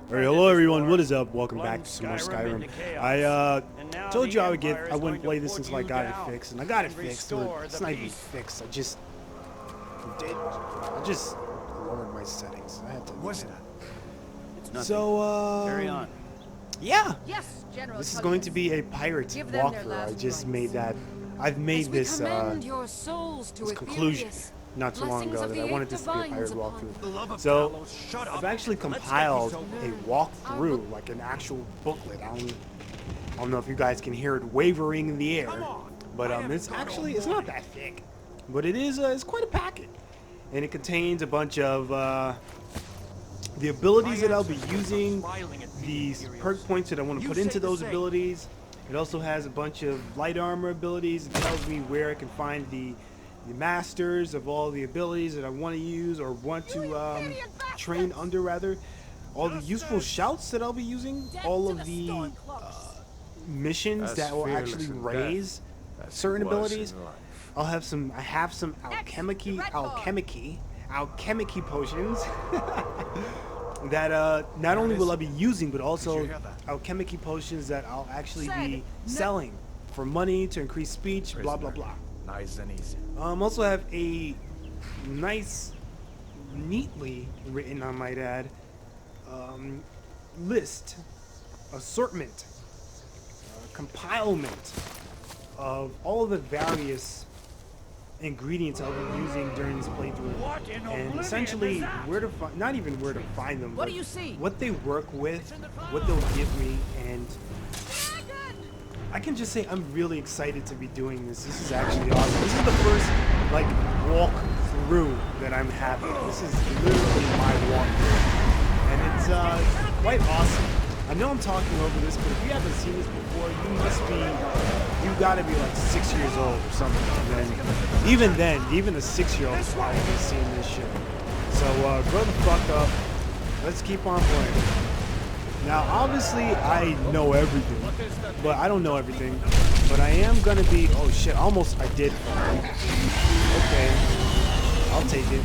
Alright, hello everyone, what is up? Welcome back to some more Skyrim. I told you I wouldn't play this until I got it fixed, and I got it fixed. Or it's not even fixed. I just lowered my settings. I had to. What's that? It's nothing. So Carry on. yeah, Yes, General. this is going to be a pirate Give them their walkthrough. I last just rites. made that. I've made this your souls to conclusion Etherius. not too long Blessings ago of that the I wanted eight this to be a pirate divines upon walkthrough. The love of So Talos, shut up. I've actually Let's get compiled these over a with. walkthrough, like an actual booklet. I don't know if you guys can hear it wavering in the air, Come on. but it's not that thick, but it is it's quite a packet, and it contains a bunch of the abilities that I'll be using, these perk points that I want to put into those abilities. It also has a bunch of light armor abilities. It tells me where I can find the masters of all the abilities that I want to use or want to train under, rather. All the useful shouts that I'll be using, all of the missions that will actually raise certain abilities. I have some alchemic potions that not only will I be using, but also alchemic potions that I'll actually be selling for money to increase speech, blah blah blah. Nice and easy. Also have a nice, neatly written, I might add, list, assortment, compilement of all of the various ingredients I'll be using during this playthrough, and essentially where to find, not even where to find them, What but do you see? what they work with, what they'll give me, and I can just say I'm really excited to be doing this. This is actually awesome. This is the first like walk through that I'm having. This is literally my walkthrough, and it's quite awesome. I know I'm talking over this, but if you haven't seen this before, you gotta be like 6 years old or something. And then, even a 6-year-old has probably seen this shit. So grow the fuck up. Let's keep on playing. Now, obviously, I know everything, but I don't know everything. But I am gonna be. Oh shit! Almost I did. Okay, I'll take it.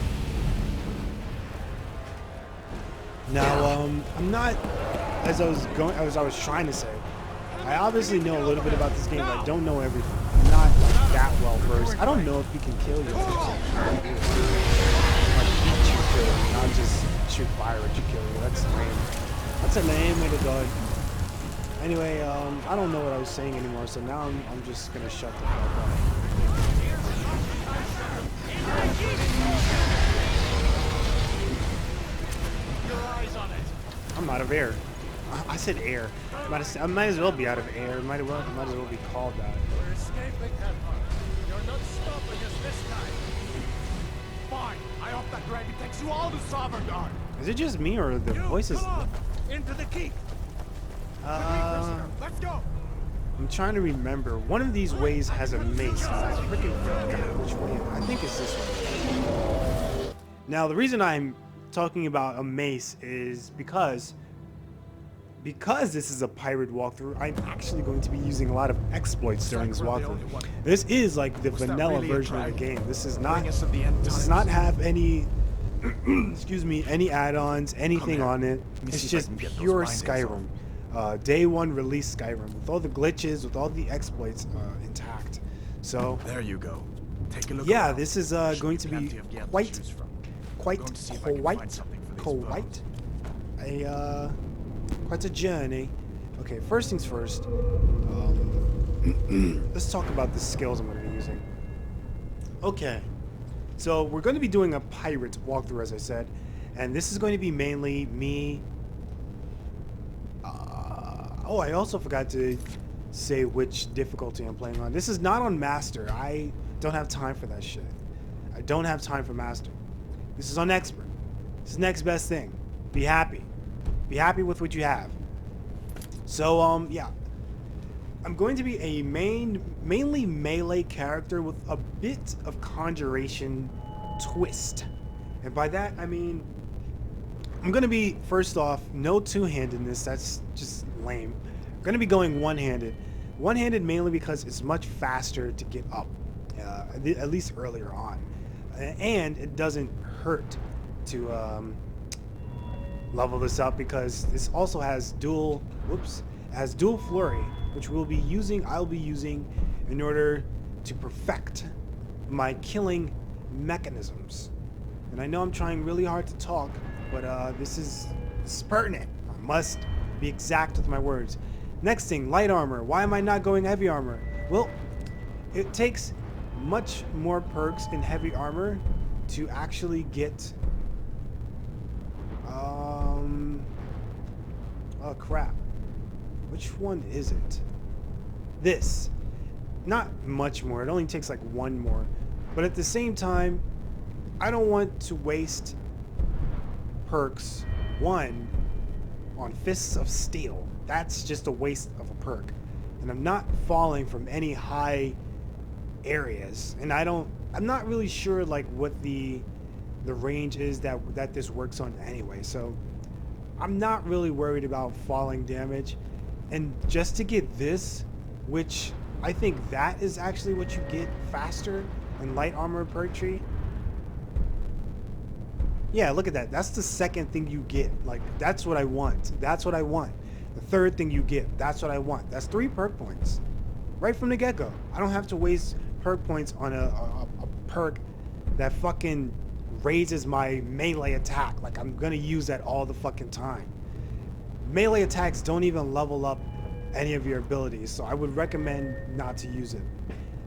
Now, I'm not. As I was trying to say, I obviously know a little bit about this game, but I don't know everything. I'm not like that well versed. I don't know if he can kill you. Like beat you, kill you, not just shoot fire at you, kill you. That's lame. That's a lame way to go. Anyway, I don't know what I was saying anymore, so now I'm just gonna shut the fuck up. I'm out of air. I said air. I might as well be out of air. Might as well be called that. We're escaping, Emperor. You're not stopping us this time. Fine. I hope that gravy takes you all to Sovngarde. Is it just me or the voices? Come on. Into the keep. Let's go. I'm trying to remember. One of these ways has a mace. And I freaking forgot which way. I think it's this way. Now, the reason I'm talking about a mace is because this is a pirate walkthrough, I'm actually going to be using a lot of exploits during this walkthrough. This is like the vanilla version of the game. This is not have any excuse me, any add-ons, anything on it. It's just pure Skyrim. Day one release Skyrim with all the glitches, with all the exploits intact. So there you go. Take a look. Yeah, this is going to be quite a journey. Okay, first things first. Let's talk about the skills I'm going to be using. Okay, so we're going to be doing a pirate walkthrough, as I said, and this is going to be mainly me. Oh, I also forgot to say which difficulty I'm playing on. This is not on Master. I don't have time for that shit. I don't have time for Master. This is on Expert. This is the next best thing. Be happy. Be happy with what you have. So, yeah. I'm going to be a mainly melee character with a bit of conjuration twist. And by that, I mean, I'm going to be, first off, no two-handedness. That's just lame. I'm going to be going one-handed. One-handed mainly because it's much faster to get up, at least earlier on. And it doesn't hurt to level this up because this also has dual flurry, which I'll be using in order to perfect my killing mechanisms. And I know I'm trying really hard to talk, but this is pertinent. I must be exact with my words. Next thing, light armor. Why am I not going heavy armor? Well, it takes much more perks in heavy armor to actually get oh crap. Which one is it? This. Not much more. It only takes like one more. But at the same time, I don't want to waste perks. One, on Fists of Steel. That's just a waste of a perk. And I'm not falling from any high areas. And I'm not really sure like what the range is that this works on anyway. So I'm not really worried about falling damage. And just to get this, which I think that is actually what you get faster in light armor perk tree. Yeah, look at that. That's the second thing you get. Like, that's what I want. That's what I want. The third thing you get. That's what I want. That's 3 perk points. Right from the get-go. I don't have to waste perk points on a perk that fucking raises my melee attack. Like, I'm gonna use that all the fucking time. Melee attacks don't even level up any of your abilities, so I would recommend not to use it.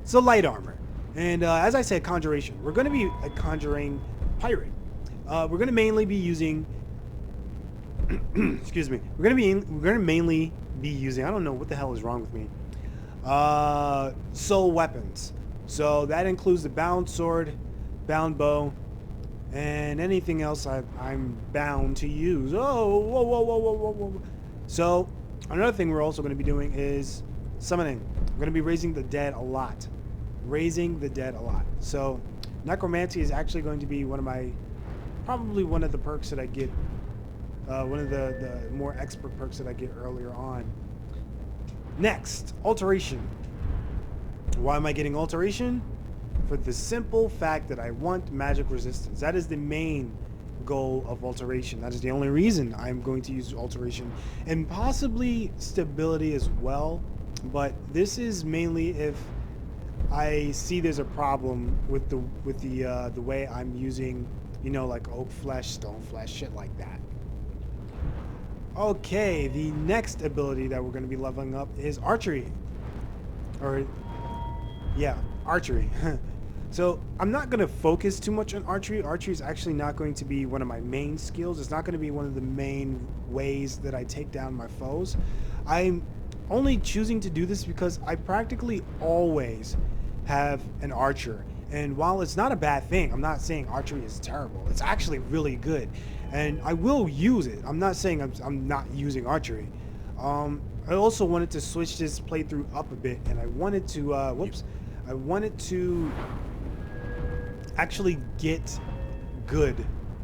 So light armor. And as I said, conjuration. We're gonna be a conjuring pirate. We're going to mainly be using excuse me. We're going to mainly be using, I don't know what the hell is wrong with me. Soul weapons. So that includes the bound sword, bound bow, and anything else I'm bound to use. Oh, whoa, whoa, whoa, whoa, whoa, whoa. So another thing we're also going to be doing is summoning. We're going to be raising the dead a lot. Raising the dead a lot. So necromancy is actually going to be probably one of the perks that I get, one of the more expert perks that I get earlier on. Next, alteration. Why am I getting alteration? For the simple fact that I want magic resistance. That is the main goal of alteration. That is the only reason I'm going to use alteration, and possibly stability as well. But this is mainly if I see there's a problem with the way I'm using, you know, like oak flesh, stone flesh, shit like that. Okay, the next ability that we're going to be leveling up is archery. Or, yeah, archery. So I'm not going to focus too much on archery. Archery is actually not going to be one of my main skills. It's not going to be one of the main ways that I take down my foes. I'm only choosing to do this because I practically always have an archer. And while it's not a bad thing, I'm not saying archery is terrible. It's actually really good. And I will use it. I'm not saying I'm not using archery. I also wanted to switch this playthrough up a bit. And I wanted to, I wanted to actually get good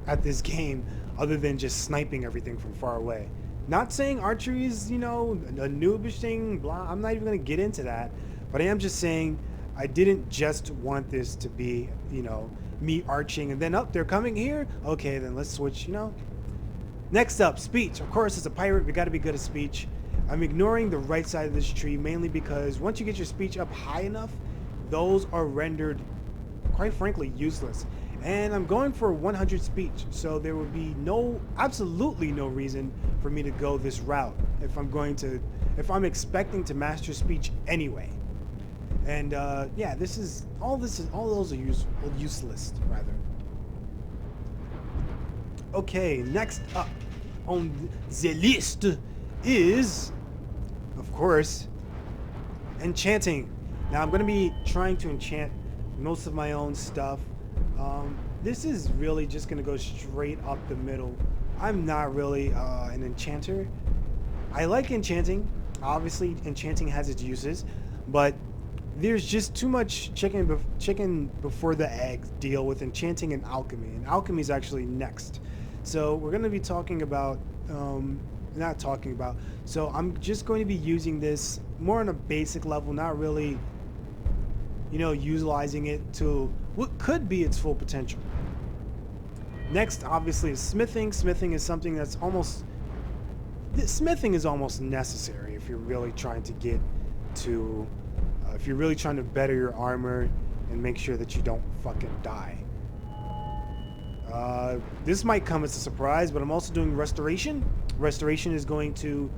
at this game other than just sniping everything from far away. Not saying archery is, you know, a noobish thing, blah. I'm not even going to get into that. But I am just saying I didn't just want this to be, you know, me arching and then, oh, they're coming here? Okay, then let's switch, you know. Next up, speech. Of course, as a pirate, we got to be good at speech. I'm ignoring the right side of this tree mainly because once you get your speech up high enough, those are rendered, quite frankly, useless. And I'm going for 100 speech, so there would be absolutely no reason for me to go this route if I'm expecting to master speech anyway. And yeah, all those are useless rather. Okay, next up on the list is, of course, enchanting. Now I'm going to be trying to enchant most of my own stuff. This is really just going to go straight up the middle. I'm not really an enchanter. I like enchanting. Obviously, enchanting has its uses, but there's just too much chicken before the egg deal with enchanting and alchemy. And alchemy is actually next. So we're going to be talking about, so I'm just going to be using this more on a basic level, not really, you know, utilizing it to what could be its full potential. Next, obviously, is smithing. Smithing is something that's almost... Smithing is almost necessary if you're really trying to get to... if you're really trying to better your armor and make sure that you don't fucking die. This might come as a surprise, but I'm also doing restoration. Restoration is going to,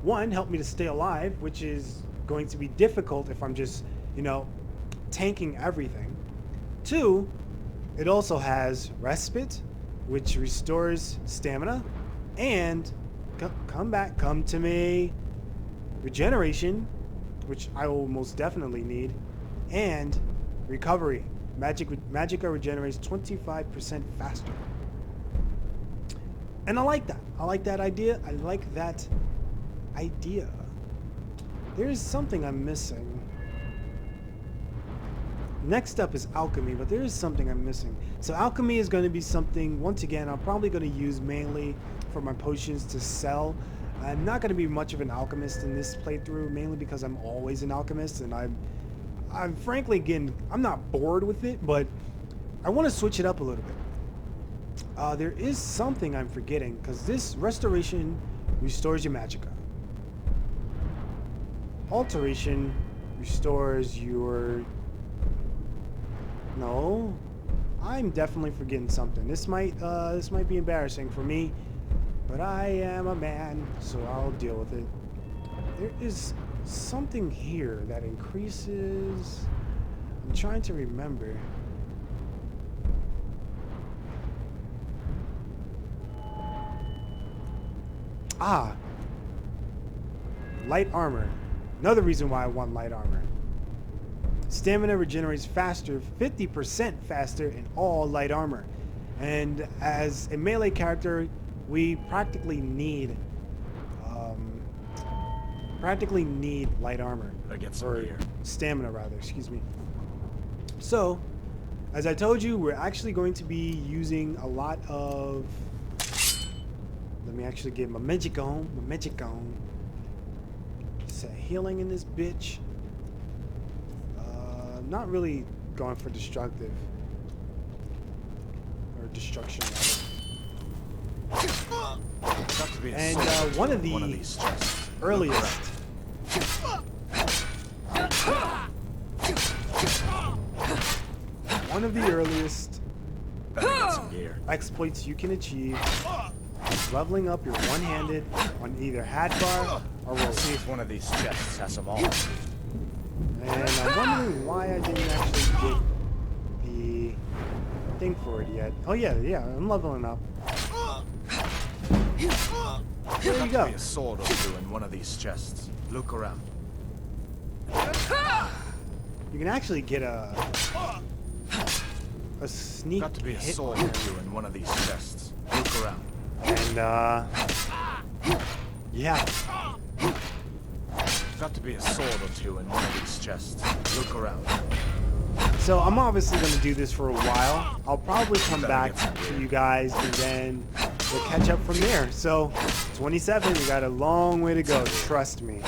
one, help me to stay alive, which is going to be difficult if I'm just, you know, tanking everything. Two, it also has respite, which restores stamina, and come to me, regeneration, which I will most definitely need, and recovery. Magicka regenerates 25% faster. And I like that. I like that idea. I like that idea. There's something I'm missing. Next up is alchemy, but there is something I'm missing. So alchemy is going to be something, once again, I'm probably going to use mainly for my potions to sell. I'm not going to be much of an alchemist in this playthrough, mainly because I'm always an alchemist, and I'm frankly I'm not bored with it, but I want to switch it up a little bit. There is something I'm forgetting, because this restoration restores your magicka. Alteration restores your... No, I'm definitely forgetting something. This might be embarrassing for me, but I am a man, so I'll deal with it. There is something here that increases... I'm trying to remember. Ah, light armor. Another reason why I want light armor. Stamina regenerates faster, 50% faster in all light armor. And as a melee character, we practically need light armor. I get some or here. Stamina rather, excuse me. So, as I told you, we're actually going to be using a lot of... Let me actually get my magic on. Set healing in this bitch. Not really going for destructive. Or destruction, rather. And one of the earliest... One of the earliest exploits you can achieve is leveling up your one-handed on either Hadbar or roll. See if one of these chests has some armor. And I'm wondering why I didn't actually get the thing for it yet. Oh yeah, I'm leveling up. There you go. Be a sword or two in one of these chests. Look around. You can actually get a sneak Got to be a hit sword on or it. two in one of these chests. Look around. And yeah. Got to be a sword or two in one of these chests. Look around. So I'm obviously going to do this for a while. I'll probably come back to you guys and then we'll catch up from there. So 27, we got a long way to go, trust me.